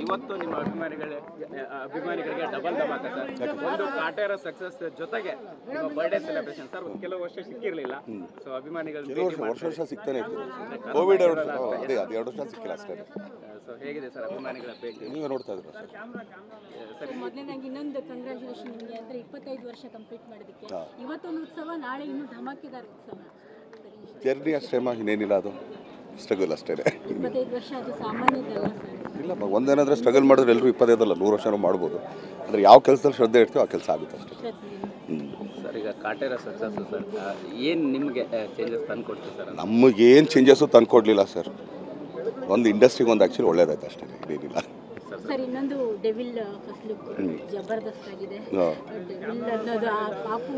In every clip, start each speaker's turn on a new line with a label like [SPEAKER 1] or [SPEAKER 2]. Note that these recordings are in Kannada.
[SPEAKER 1] ಇವತ್ತು ನಿಮ್ಮ ಅಭಿಮಾನಿಗಳಿಗೆ ಡಬಲ್ ಧಮಾಕ ಸರ್. ಒಂದು ಕಾಟೇರ ಸಕ್ಸಸ್ ಜೊತೆಗೆ ನಿಮ್ಮ ಬರ್ಡೇ ಸೆಲೆಬ್ರೇಷನ್ ಸರ್. ಒಂದು ಕೆಲವು ವರ್ಷ ಸಿಕ್ಕಿರಲಿಲ್ಲ, ಸೊ ಅಭಿಮಾನಿಗಳು
[SPEAKER 2] ವರ್ಷ ಸಿಗ್ತಾನೆ ಇರ್ತೀವಿ. ಕೋವಿಡ್ ಅದೇ ಅದು 2 ವರ್ಷ ಸಿಕ್ಕಿಲ್ಲ ಅಷ್ಟೇ.
[SPEAKER 1] ಸೊ ಹೇಗಿದೆ ಸರ್ ಅಭಿಮಾನಿಗಳ ಭೇಟಿ?
[SPEAKER 2] ನೀವೇ ನೋಡ್ತಾ ಇದ್ದೀರಾ
[SPEAKER 3] ಸರ್? ಮೊದಲನೇದಾಗಿ ಇನ್ನೊಂದು ಕಂಗ್ರ್ಯಾಚುಲೇಷನ್ ನಿಮಗೆ, ಅಂದರೆ 25 ವರ್ಷ ಕಂಪ್ಲೀಟ್ ಮಾಡೋದಕ್ಕೆ. ಇವತ್ತೊಂದು ಉತ್ಸವ, ನಾಳೆ ಇನ್ನೂ ಧಮಾಕೆದಾರ ಉತ್ಸವ.
[SPEAKER 2] ಜರ್ನಿ ಅಷ್ಟೇ ಇನ್ನೇನಿಲ್ಲ, ಅದು ಸ್ಟ್ರಗಲ್ ಅಷ್ಟೇ.
[SPEAKER 3] 25 ವರ್ಷ ಅದು ಸಾಮಾನ್ಯದಲ್ಲ ಸರ್.
[SPEAKER 2] ಇಲ್ಲ ಒಂದೇನಾದ್ರೆ ಸ್ಟ್ರಗಲ್ ಮಾಡಿದ್ರೆ ಎಲ್ಲರೂ 25 ಅಲ್ಲ 100 ವರ್ಷನೂ ಮಾಡ್ಬೋದು. ಅಂದರೆ ಯಾವ ಕೆಲಸದಲ್ಲಿ ಶ್ರದ್ಧೆ ಇರ್ತೀವೋ ಆ ಕೆಲಸ ಆಗುತ್ತೆ ಅಷ್ಟೇ.
[SPEAKER 1] ಸರ್ ಈಗ ಕಾಟೇರ ಸಕ್ಸಸ್ ಸರ್ ಏನು ನಿಮಗೆ ಚೇಂಜಸ್ ತಂದು ಕೊಡ್ತೀವಿ ಸರ್?
[SPEAKER 2] ನಮಗೇನು ಚೇಂಜಸ್ಸು ತಂದು ಕೊಡಲಿಲ್ಲ ಸರ್. ಒಂದು ಇಂಡಸ್ಟ್ರಿಗೆ ಒಂದು ಆ್ಯಕ್ಚುಲಿ ಒಳ್ಳೇದಾಯ್ತು ಅಷ್ಟೇ, ಇದೇನಿಲ್ಲ.
[SPEAKER 3] ಸರ್ ಇನ್ನೊಂದು ಡೆವಿಲ್ ಫಸ್ಟ್ ಲುಕ್ ಜಬರ್ದಸ್ತ್ ಆಗಿದೆ. ಡೆವಿಲ್ ಅನ್ನೋದು ಆ ಪಾಪು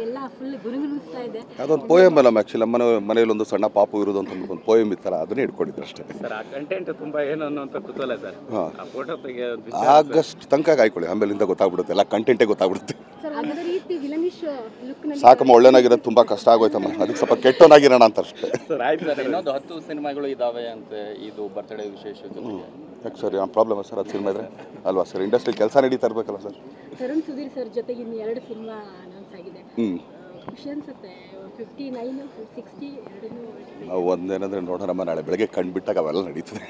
[SPEAKER 3] ಎಲ್ಲ ಫುಲ್ ಗುರುಗುರಿಸ್ತಾ ಇದೆ.
[SPEAKER 2] ಅದೊಂದು ಪೋಯಮ್ ಅಲ್ಲ ಆ್ಯಕ್ಚುಲಿ. ಮನೇಲಿ ಒಂದು ಸಣ್ಣ ಪಾಪು ಇರೋದು ಅಂತ ಒಂದು ಪೋಯಮ್ ಇತ್ತರ, ಅದನ್ನೇ ಇಟ್ಕೊಂಡಿದ್ರು ಅಷ್ಟೇ
[SPEAKER 1] ಸರ್. ಆ ಕಂಟೆಂಟ್ ತುಂಬ ಏನು ಅನ್ನೋಂಥ ಕುತೂಹಲ ಸರ್. ಆ ಫೋಟೋ ತೆಗೆಯೋದು
[SPEAKER 2] ಆಗಸ್ಟ್ ತನಕ ಕಾಯ್ಕೊಳ್ಳಿ, ಆಮೇಲಿಂದ ಗೊತ್ತಾಗ್ಬಿಡುತ್ತೆ, ಎಲ್ಲ ಕಂಟೆಂಟೇ ಗೊತ್ತಾಗ್ಬಿಡುತ್ತೆ.
[SPEAKER 3] ಅದೇ ರೀತಿ ವಿಲನಿಶ್ ಲುಕ್
[SPEAKER 2] ಸಾಕಮ್ಮ, ಒಳ್ಳೆನಾಗಿರೋದು ತುಂಬ ಕಷ್ಟ ಆಗೋಯ್ತಮ್ಮ, ಅದಕ್ಕೆ ಸ್ವಲ್ಪ ಕೆಟ್ಟೋನಾಗಿರೋಣ ಅಂತ ಅಷ್ಟೇ.
[SPEAKER 1] ಸರ್. ಆಯ್ತು ಸರ್, ಇನ್ನೊಂದು 10 ಸಿನಿಮಾಗಳು ಇದಾವೆ ಅಂತ, ಇದು ಬರ್ತ್ಡೇ ವಿಶೇಷ.
[SPEAKER 2] ಯಾಕೆ ಸರ್ ಆ ಪ್ರಾಬ್ಲಮ್ ಸರ್? ಅದು ಸಿನಿಮಾ ಇದ್ರೆ ಅಲ್ವಾ ಸರ್, ಇಂಡಸ್ಟ್ರಿ ಕೆಲಸ ನಡೀತಾ ಇರಬೇಕಲ್ಲ ಸರ್.
[SPEAKER 3] ತರುಣ್ ಸುಧೀರ್ ಸರ್ ಜೊತೆಗೆ ಇನ್ನು 2 ಸಿನಿಮಾ ಅನೌನ್ಸ್ ಆಗಿದೆ. ಖುಷಿ ಅನ್ಸುತ್ತೆ. 59, 60 ಎರಡನ್ನೂ
[SPEAKER 2] ನಾವು ಒಂದೇನಂದ್ರೆ ನೋಡೋಣಮ್ಮ, ನಾಳೆ ಬೆಳಗ್ಗೆ ಕಂಡುಬಿಟ್ಟಾಗ ಅವೆಲ್ಲ ನಡೀತದೆ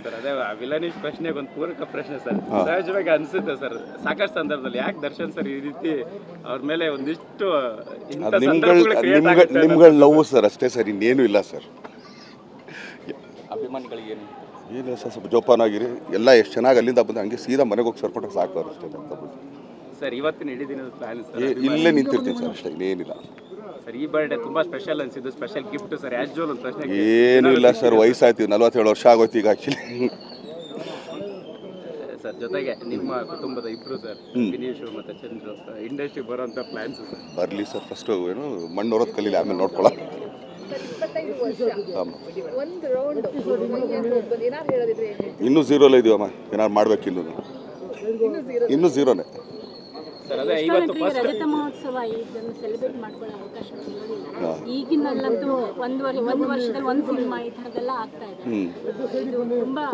[SPEAKER 1] ಸರ್. ಅದೇ ವಿಲನಿಶ್ ಪ್ರಶ್ನೆಗೆ ಒಂದು ಪೂರಕ ಪ್ರಶ್ನೆ ಸರ್. ಸಹಜವಾಗಿ ಅನಿಸುತ್ತೆ ಸರ್, ಸಾಕಷ್ಟು ಸಂದರ್ಭದಲ್ಲಿ ಯಾಕೆ ದರ್ಶನ್ ಸರ್ ಈ ರೀತಿ ಅವ್ರ ಮೇಲೆ ಒಂದಿಷ್ಟು
[SPEAKER 2] ನಿಮ್ಗಳ ಲವ್ ಸರ್ ಅಷ್ಟೇ ಸರ್, ಇನ್ನೇನು ಇಲ್ಲ ಸರ್.
[SPEAKER 1] ಅಭಿಮಾನಿಗಳಿಗೆ
[SPEAKER 2] ಏನಿಲ್ಲ ಸರ್, ಸ್ವಲ್ಪ ಜೋಪಾನಾಗಿರಿ. ಎಲ್ಲ ಎಷ್ಟು ಚೆನ್ನಾಗಿ ಅಲ್ಲಿಂದ ಬಂದು ಹಂಗೆ ಸೀದಾ ಮನೆಗೆ ಹೋಗಿ ಸರ್ಕೊಟ್ಟರೆ ಸಾಕು ಅವ್ರು ಅಷ್ಟೇ ಅಂತ
[SPEAKER 1] ಸರ್. ಇವತ್ತಿನ ಇಡೀ ದಿನದ ಪ್ಲಾನ್ ಸರ್?
[SPEAKER 2] ಇಲ್ಲೇ ನಿಂತಿರ್ತೀನಿ ಸರ್ ಅಷ್ಟೇ, ಇನ್ನೇನಿಲ್ಲ
[SPEAKER 1] ಸರ್. ಈ ಬರ್ಡೇ ತುಂಬ ಸ್ಪೆಷಲ್ ಅನಿಸಿದ್ದು, ಸ್ಪೆಷಲ್ ಗಿಫ್ಟ್ ಸರ್. ಆ್ಯಸ್ಯೂಲ್ ಒಂದು ಪ್ರಶ್ನೆ.
[SPEAKER 2] ಏನೂ ಇಲ್ಲ ಸರ್, ವಯಸ್ಸಾಯ್ತು, 47 ವರ್ಷ ಆಗೋಯ್ತು ಈಗ ಆ್ಯಕ್ಚುಲಿ
[SPEAKER 1] ಸರ್. ಜೊತೆಗೆ ನಿಮ್ಮ ಕುಟುಂಬದ ಇಬ್ಬರು ಸರ್, ವಿನೀಶ್ ಮತ್ತು ಚಂದ್ರು ಇಂಡಸ್ಟ್ರಿಗೆ ಬರೋಂಥ ಪ್ಲ್ಯಾನ್ಸ್ ಸರ್?
[SPEAKER 2] ಬರಲಿ ಸರ್, ಫಸ್ಟು ಏನು ಮಣ್ಣು ಹೊರೋದು ಕಲೀಲಿ, ಆಮೇಲೆ ನೋಡ್ಕೊಳ್ಳೋ. ಇನ್ನೂ ಝೀರೋಲ್ಲ ಇದೀವಮ್ಮ, ಏನಾದ್ರು ಮಾಡ್ಬೇಕು. ಇನ್ನೂ ಝೀರೋನೇ
[SPEAKER 1] ಸರ್. ಅದೇ ಇವತ್ತು
[SPEAKER 3] ರಜತ ಮಹೋತ್ಸವ ಇದನ್ನು ಸೆಲೆಬ್ರೇಟ್ ಮಾಡ್ಕೊಳ್ಳೋ ಅವಕಾಶ ಸಿಗೋದಿಲ್ಲ. ಈಗಿನಲ್ಲಂತೂ ಒಂದು ವರ್ಷದಲ್ಲಿ ಒಂದು ಸಿನಿಮಾ ಈ ಥರದ್ದೆಲ್ಲ ಆಗ್ತಾ ಇದೆ. ಇದು ತುಂಬಾ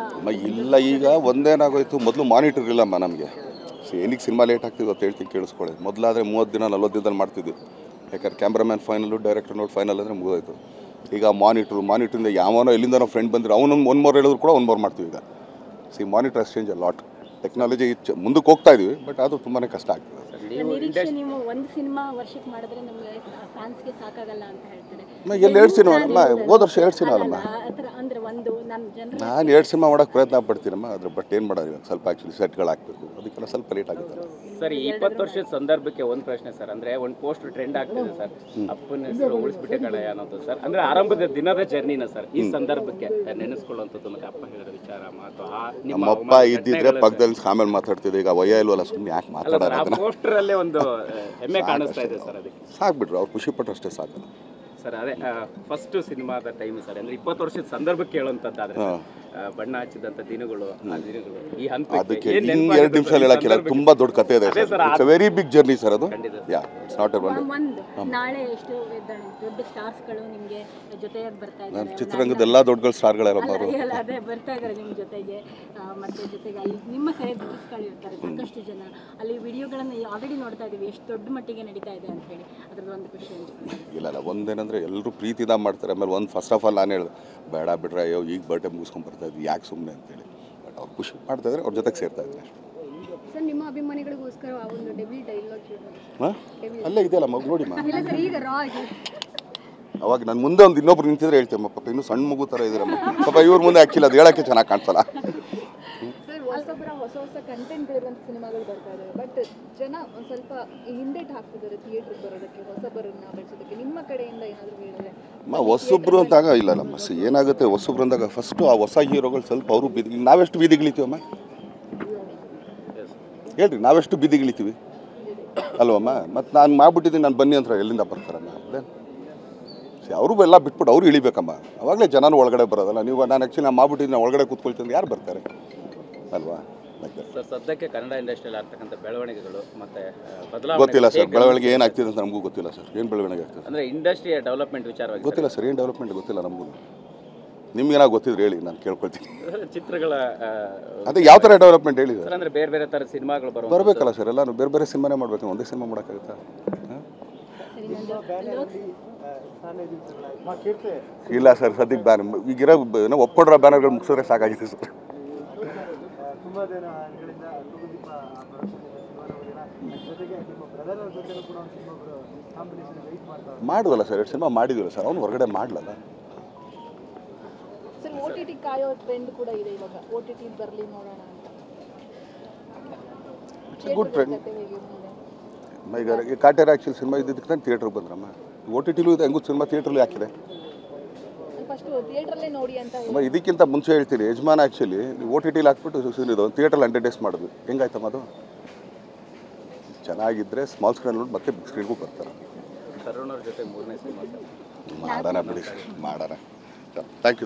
[SPEAKER 2] ಇಲ್ಲ. ಈಗ ಒಂದೇನಾಗೋಯ್ತು, ಮೊದಲು ಮಾನಿಟರ್ ಇಲ್ಲಮ್ಮ ನಮಗೆ. ಏನಕ್ಕೆ ಸಿನಿಮಾ ಲೇಟ್ ಆಗ್ತಿದೆ ಅಂತ ಹೇಳ್ತೀನಿ, ಕೇಳಿಸ್ಕೊಳ್ಳಿ. ಮೊದಲಾದರೆ 30 ದಿನ 40 ದಿನದಲ್ಲಿ ಮಾಡ್ತಿದ್ವಿ. ಯಾಕಂದ್ರೆ cameraman final, director note final ಅಂದರೆ ಮುಗಿದೋಯ್ತು. ಈಗ ಮಾನಿಟ್ರಿಂದ ಯಾವನೋ ಎಲ್ಲಿಂದ ನಾವು ಫ್ರೆಂಡ್ ಬಂದರೆ ಅವನೊಂದು 1 ಮೋರ್ ಹೇಳಿದ್ರು ಕೂಡ 1 ಮೋರ್ ಮಾಡ್ತೀವಿ. ಈಗ ಮಾನಿಟರ್ ಎಕ್ಸ್ಚೇಂಜ್ ಲಾಟ್ ಟೆಕ್ನಾಲಜಿ ಮುಂದಕ್ಕೆ ಹೋಗ್ತಾ ಇದೀವಿ, ಬಟ್ ಅದು ತುಂಬಾ ಕಷ್ಟ ಆಗ್ತದೆ.
[SPEAKER 3] ನಿರೀಕ್ಷೆ ನೀವು ಒಂದು ಸಿನಿಮಾ ವರ್ಷಕ್ಕೆ ಮಾಡಿದ್ರೆ ನಮಗೆ ಫ್ಯಾನ್ಸ್ಗೆ ಸಾಕಾಗಲ್ಲ ಅಂತ ಹೇಳ್ತಾರೆ.
[SPEAKER 2] ಎಲ್ಲಿ 2 ಸಿನಿಮಾ ಹೋದ ವರ್ಷ 2 ಸಿನಿಮಾ ಅಲ್ಲಮ್ಮ.
[SPEAKER 3] ಅಂದರೆ ಒಂದು
[SPEAKER 2] ನಾನು 2 ಸಿನಿಮಾ ಮಾಡೋಕ್ಕೆ ಪ್ರಯತ್ನ ಪಡ್ತೀನಮ್ಮ. ಅದ್ರ ಬಟ್ ಏನು ಮಾಡೋದು, ಇವಾಗ ಸ್ವಲ್ಪ ಆ್ಯಕ್ಚುಲಿ ಸೆಟ್ಗಳು ಹಾಕಬೇಕು, ಅದಕ್ಕೆಲ್ಲ ಸ್ವಲ್ಪ ಲೇಟ್ ಆಗುತ್ತೆ
[SPEAKER 1] ಸರ್. ಈ 20 ವರ್ಷದ ಸಂದರ್ಭಕ್ಕೆ ಒಂದು ಪ್ರಶ್ನೆ ಸರ್. ಅಂದರೆ ಒಂದು ಪೋಸ್ಟ್ ಟ್ರೆಂಡ್ ಆಗ್ತಿದೆ ಸರ್, ಅಪ್ಪನ ಹೆಸರು ಉಳಿಸ್ಬಿಟ್ಟೆ ಕಡೆಯ ಅನ್ನೋದು ಸರ್. ಅಂದರೆ ಆರಂಭದ ದಿನದ ಜರ್ನಿನ ಸರ್, ಈ ಸಂದರ್ಭಕ್ಕೆ ನೆನೆಸ್ಕೊಳ್ಳುವಂಥದ್ದು ನನಗೆ ಅಪ್ಪ ಹೇಳಿದ ವಿಚಾರ ಮಾತು.
[SPEAKER 2] ನಮ್ಮಪ್ಪ ಇದ್ದಿದ್ರೆ ಪಕ್ಕದಲ್ಲಿ ಆಮೇಲೆ ಮಾತಾಡ್ತಿದ್ದೆ. ಈಗ ವಯ ಇಲ್ವಲ್ಲ, ಸುಮ್ಮನೆ ಯಾಕೆ ಮಾತಾಡೋದು?
[SPEAKER 1] ಪೋಸ್ಟರ್ ಅಲ್ಲೇ ಒಂದು ಹೆಮ್ಮೆ ಕಾಣಿಸ್ತಾ ಇದೆ ಸರ್. ಅದಕ್ಕೆ
[SPEAKER 2] ಸಾಕ್ಬಿಟ್ರು, ಅವ್ರು ಖುಷಿ ಪಟ್ಟರು ಅಷ್ಟೇ ಸಾಕು
[SPEAKER 1] ಸರ್. ಅದೇ ಫಸ್ಟ್ ಸಿನಿಮಾದ ಟೈಮ್ ಸರ್, ಅಂದರೆ 20 ವರ್ಷದ ಸಂದರ್ಭಕ್ಕೆ ಹೇಳುವಂಥದ್ದಾದ್ರೆ ಬಣ್ಣ ಹಚ್ಚಿದಂಥ ದಿನಗಳು, ಆ ದಿನಗಳು ಈ ಹಂತ
[SPEAKER 2] ಅದಕ್ಕೆ 2 ನಿಮಿಷ ಹೇಳಕ್ಕಿಲ್ಲ, ತುಂಬಾ ದೊಡ್ಡ ಕಥೆ ಇದೆ. It's a very big journey sir ಅದು. ಇಟ್ಸ್ ನಾಟ್ ಎ
[SPEAKER 3] ನಾಳೆ ಎಷ್ಟು ದೊಡ್ಡ ಸ್ಟಾರ್ಸ್ಗಳು ನಿಮಗೆ ಜೊತೆಯಾಗಿ ಬರ್ತಾ ಇದ್ದಾರೆ.
[SPEAKER 2] ಚಿತ್ರರಂಗದ ಎಲ್ಲ ದೊಡ್ಡ ಸ್ಟಾರ್ಗಳೆಲ್ಲ
[SPEAKER 3] ಅದೇ ಬರ್ತಾ ಇದ್ದಾರೆ ನಿಮ್ಮ ಜೊತೆಗೆ. ಮತ್ತೆ ಜೊತೆಗೆ ಅಲ್ಲಿ ನಿಮ್ಮ ಸೆಲೆಬ್ರಿಟೀಸ್ಗಳು ಇರ್ತಾರೆ ಸಾಕಷ್ಟು ಜನ. ಅಲ್ಲಿ ವಿಡಿಯೋಗಳನ್ನು ಆಲ್ರೆಡಿ ನೋಡ್ತಾ ಇದ್ದೀವಿ, ಎಷ್ಟು ದೊಡ್ಡ ಮಟ್ಟಿಗೆ ನಡೀತಾ ಇದೆ ಅಂತ ಹೇಳಿ. ಅದ್ರದ್ದು ಒಂದು ಖುಷಿ
[SPEAKER 2] ಇಲ್ಲ. ಒಂದೇನಂದ್ರೆ ಎಲ್ಲರೂ ಪ್ರೀತಿದ ಮಾಡ್ತಾರೆ. ಆಮೇಲೆ ಒಂದು ಫಸ್ಟ್ ಆಫ್ ಆಲ್ ನಾನು ಹೇಳಿದೆ, ಬೇಡ ಬಿಡ್ರೆ ಅಯ್ಯೋ ಈಗ ಬರ್ಡೇ ಮುಗಿಸ್ಕೊಂಡು ಬರ್ತಾ ಇದ್ವಿ, ಯಾಕೆ ಸುಮ್ಮನೆ ಅಂತೇಳಿ. ಬಟ್ ಅವ್ರು ಖುಷಿ ಮಾಡ್ತಾ ಇದ್ದಾರೆ, ಅವ್ರ ಜೊತೆಗೆ ಸೇರ್ತಾ ಇದ್ದಾರೆ
[SPEAKER 3] ಸರ್. ನಿಮ್ಮ ಅಭಿಮಾನಿಗಳಿಗೋಸ್ಕರ ಒಂದು ಡೆವಿಲ್ ಡೈಲಾಗ್
[SPEAKER 2] ಅಲ್ಲೇ ಇದೆಯಲ್ಲ ಮಗು ನೋಡಿ ಅವಾಗ ನಾನು ಮುಂದೆ ಒಂದು ಇನ್ನೊಬ್ರು ನಿಂತಿದ್ರೆ ಹೇಳ್ತೇವೆ, ಪಾಪ ಇನ್ನೂ ಸಣ್ಣ ಮಗು ಥರ ಇದ್ದೀರಮ್ಮ. ಪಾಪ ಇವ್ರ ಮುಂದೆ ಆ್ಯಕ್ಚುಲಿ ಅದು ಹೇಳೋಕ್ಕೆ ಚೆನ್ನಾಗಿ ಕಾಣಿಸಲ್ಲ.
[SPEAKER 4] ಹೊಸ ಕಂಟೆಂಟ್ ಇರುವಂಥ ಸಿನಿಮಾಗಳು ಬರ್ತಾ ಇದ್ದಾವೆ, ಬಟ್ ಜನ ಒಂದು ಸ್ವಲ್ಪ ಹಿಂದೇಟ್ ಹಾಕ್ತಿದ್ದಾರೆ ಥಿಯೇಟ್ರಿಗೆ ಬರೋದಕ್ಕೆ, ಹೊಸಬರನ್ನ ಬೆಳೆಸೋದಕ್ಕೆ. ನಿಮ್ಮ ಕಡೆಯಿಂದ ಏನಾದರೂ ಹೇಳಿದ್ರೆ?
[SPEAKER 2] ಹೊಸೊಬ್ರು ಅಂತಾಗ ಇಲ್ಲ ನಮ್ಮ ಏನಾಗುತ್ತೆ, ಹೊಸೊಬ್ರು ಅಂದಾಗ ಫಸ್ಟು ಆ ಹೊಸ ಹೀರೋಗಳು ಸ್ವಲ್ಪ ಅವರು ಬೀದಿ, ನಾವೆಷ್ಟು ಬೀದಿಗಿಳಿತೀವಮ್ಮ ಹೇಳ್ರಿ, ನಾವೆಷ್ಟು ಬೀದಿಗಿಳಿತೀವಿ ಅಲ್ವಮ್ಮ. ಮತ್ತು ನಾನು ಮಾಡ್ಬಿಟ್ಟಿದ್ದೀನಿ, ನಾನು ಬನ್ನಿ ಅಂತ ಎಲ್ಲಿಂದ ಬರ್ತಾರಮ್ಮ? ಅದೇ ಅವರು ಎಲ್ಲ ಬಿಟ್ಬಿಟ್ಟು ಅವ್ರು ಇಳಿಬೇಕಮ್ಮ, ಅವಾಗಲೇ ಜನನೂ ಒಳಗಡೆ ಬರೋದಲ್ಲ. ನೀವು ನಾನು ಆ್ಯಕ್ಚುಲಿ ನಾನು ಮಾಡ್ಬಿಟ್ಟಿದ್ದೀನಿ, ನಾನು ಒಳಗಡೆ ಕೂತ್ಕೊಳ್ತೀನಿ, ಯಾರು ಬರ್ತಾರೆ ಅಲ್ವಾ?
[SPEAKER 1] ಸರ್ ಸದ್ಯಕ್ಕೆ ಕನ್ನಡ ಇಂಡಸ್ಟ್ರಿಯಲ್ಲಿ ಆಗ್ತಕ್ಕಂಥ ಬೆಳವಣಿಗೆಗಳು ಮತ್ತೆ
[SPEAKER 2] ಗೊತ್ತಿಲ್ಲ ಸರ್. ಬೆಳವಣಿಗೆ ಏನಾಗ್ತಿದೆ ಅಂತ ನಮಗೂ ಗೊತ್ತಿಲ್ಲ ಸರ್. ಏನು ಬೆಳವಣಿಗೆ ಆಗ್ತದೆ
[SPEAKER 1] ಅಂದರೆ ಇಂಡಸ್ಟ್ರಿಯ ಡೆವಲಪ್ಮೆಂಟ್ ವಿಚಾರವಾಗಿ
[SPEAKER 2] ಗೊತ್ತಿಲ್ಲ ಸರ್. ಏನು ಡೆವಲಪ್ಮೆಂಟ್ ಗೊತ್ತಿಲ್ಲ ನಮಗೂ. ನಿಮ್ಗೇನಾಗ ಗೊತ್ತಿದ್ರೆ ಹೇಳಿ, ನಾನು ಕೇಳ್ಕೊಳ್ತೀನಿ.
[SPEAKER 1] ಚಿತ್ರಗಳ
[SPEAKER 2] ಅದೇ ಯಾವ ಥರ ಡೆವಲಪ್ಮೆಂಟ್ ಹೇಳಿ ಸರ್?
[SPEAKER 1] ಸರ್ ಅಂದರೆ ಬೇರೆ ಬೇರೆ ಥರ ಸಿನಿಮಾಗಳು
[SPEAKER 2] ಬರಬೇಕಲ್ಲ ಸರ್, ಎಲ್ಲ ಬೇರೆ ಬೇರೆ ಸಿನಿಮಾನೇ ಮಾಡಬೇಕು, ಒಂದೇ ಸಿನಿಮಾ ಮಾಡೋಕ್ಕಾಗುತ್ತಾ? ಇಲ್ಲ ಸರ್, ಸದ್ಯಕ್ಕೆ ಬ್ಯಾನ್ ಈಗಿರೋ ಒಪ್ಕೊಂಡಿರೋ ಬ್ಯಾನರ್ಗಳು ಮುಗಿಸಿದ್ರೆ ಸಾಕಾಗಿದೆ ಸರ್. ಮಾಡುವಲ್ಲ ಸರ್, 2 ಸಿನಿಮಾ ಮಾಡಿದಿಲ್ಲ ಸರ್, ಅವ್ನು ಹೊರಗಡೆ ಮಾಡಲಲ್ಲ
[SPEAKER 4] ಸರ್. OTT ಕಾಯೋ ಟ್ರೆಂಡ್ ಕೂಡ ಇದೆ ಇವಾಗ, OTT ಬರಲಿ ನೋಡೋಣ ಅಂತ.
[SPEAKER 2] Good trend. ಈಗ ಕಾಟೇರ ಆ್ಯಕ್ಚುಲಿ ಸಿನಿಮಾ ಇದ್ದಿದ್ದಕ್ಕೆ ನಾನು ಥಿಯೇಟ್ರಿಗೆ ಬಂದ್ರಮ್ಮ. OTTಲೂ ಇದೆ, ಹೆಂಗೂ ಸಿನಿಮಾ ಥಿಯೇಟ್ರಲ್ಲೂ ಹಾಕಿದೆ.
[SPEAKER 4] ಫಸ್ಟ್ ಥಿಯೇಟ್ರಲ್ಲೇ ನೋಡಿ ಅಂತ
[SPEAKER 2] ಇದಕ್ಕಿಂತ ಮುಂಚೆ ಹೇಳ್ತೀನಿ, ಯಜಮಾನ್ ಆ್ಯಕ್ಚುಲಿ OTTಲಿ ಹಾಕ್ಬಿಟ್ಟು ಇದು ಥಿಯೇಟ್ರಲ್ಲಿ 100 days ಮಾಡೋದು. ಹೆಂಗಾಯ್ತಮ್ಮ ಅದು? ಚೆನ್ನಾಗಿದ್ದರೆ ಸ್ಮಾಲ್ ಸ್ಕ್ರೀನ್ ನೋಡಿ ಮತ್ತೆ ಬಿಗ್ ಸ್ಕ್ರೀನ್ಗೂ ಬರ್ತಾರೆ.
[SPEAKER 1] ತರುಣ್ ಅವ್ರ ಜೊತೆ 3ನೇ ಸಿನಿಮಾ
[SPEAKER 2] ಮಾಡೋಣ ಬಿಡಿ, ಮಾಡೋಣ. Thank you.